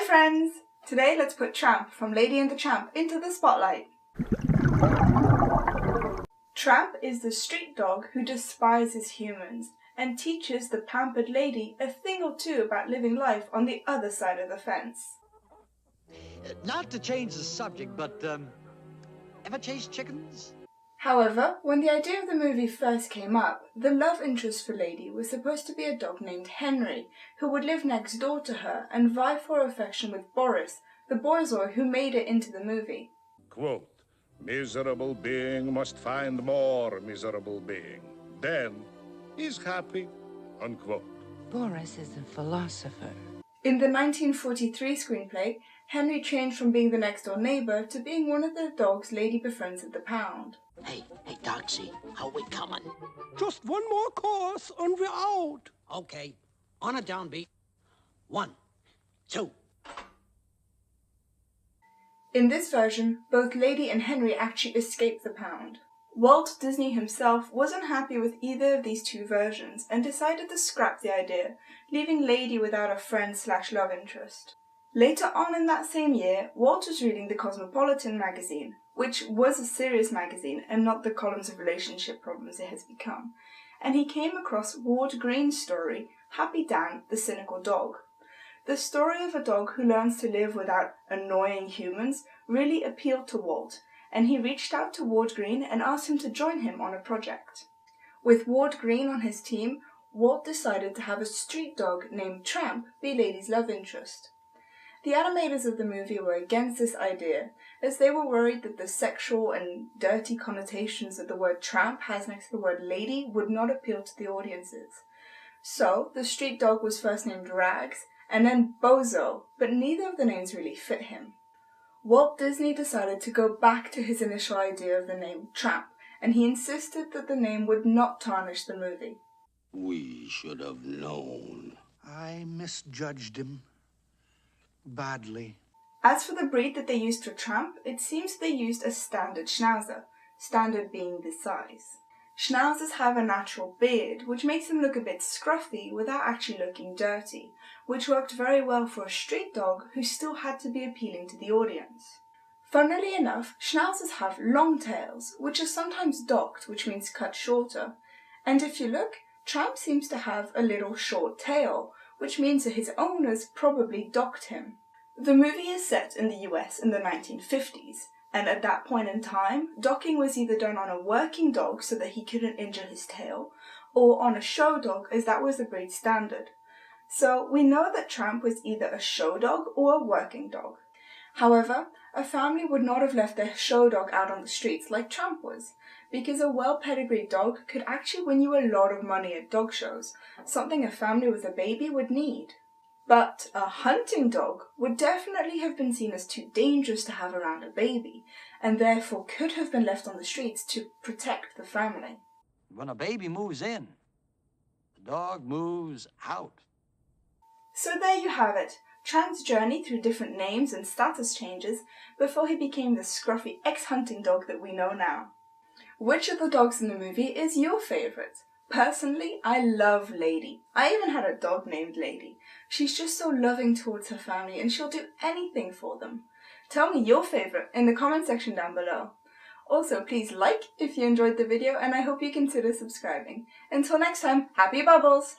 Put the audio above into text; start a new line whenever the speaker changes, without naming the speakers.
friends! Today let's put Tramp from Lady and the Tramp into the spotlight. Tramp is the street dog who despises humans and teaches the pampered lady a thing or two about living life on the other side of the fence.
Not to change the subject, but ever chased chickens?
However, when the idea of the movie first came up, the love interest for Lady was supposed to be a dog named Henry, who would live next door to her and vie for affection with Boris, the borzoi who made it into the movie.
Quote, miserable being must find more miserable being. Then he's happy, unquote.
Boris is a philosopher.
In the 1943 screenplay, Henry changed from being the next-door neighbour to being one of the dogs Lady befriends at the pound.
Hey, Doxy, how we coming?
Just one more course and we're out.
Okay, on a downbeat. 1, 2.
In this version, both Lady and Henry actually escape the pound. Walt Disney himself wasn't happy with either of these two versions and decided to scrap the idea, leaving Lady without a friend/love interest. Later on in that same year, Walt was reading the Cosmopolitan magazine, which was a serious magazine and not the columns of relationship problems it has become, and he came across Ward Green's story, Happy Dan, the Cynical Dog. The story of a dog who learns to live without annoying humans really appealed to Walt, and he reached out to Ward Green and asked him to join him on a project. With Ward Green on his team, Walt decided to have a street dog named Tramp be Lady's love interest. The animators of the movie were against this idea, as they were worried that the sexual and dirty connotations that the word tramp has next to the word lady would not appeal to the audiences. So, the street dog was first named Rags, and then Bozo, but neither of the names really fit him. Walt Disney decided to go back to his initial idea of the name Tramp, and he insisted that the name would not tarnish the movie.
We should have known.
I misjudged him. Badly.
As for the breed that they used for Tramp, it seems they used a standard Schnauzer, standard being the size. Schnauzers have a natural beard, which makes them look a bit scruffy without actually looking dirty, which worked very well for a street dog who still had to be appealing to the audience. Funnily enough, Schnauzers have long tails, which are sometimes docked, which means cut shorter, and if you look, Tramp seems to have a little short tail, which means that his owners probably docked him. The movie is set in the US in the 1950s, and at that point in time, docking was either done on a working dog so that he couldn't injure his tail, or on a show dog as that was the breed standard. So we know that Tramp was either a show dog or a working dog. However, a family would not have left their show dog out on the streets like Tramp was, because a well-pedigreed dog could actually win you a lot of money at dog shows, something a family with a baby would need. But a hunting dog would definitely have been seen as too dangerous to have around a baby, and therefore could have been left on the streets to protect the family.
When a baby moves in, the dog moves out.
So there you have it, Tramp's journey through different names and status changes before he became the scruffy ex-hunting dog that we know now. Which of the dogs in the movie is your favourite? Personally, I love Lady. I even had a dog named Lady. She's just so loving towards her family and she'll do anything for them. Tell me your favourite in the comment section down below. Also, please like if you enjoyed the video and I hope you consider subscribing. Until next time, happy bubbles!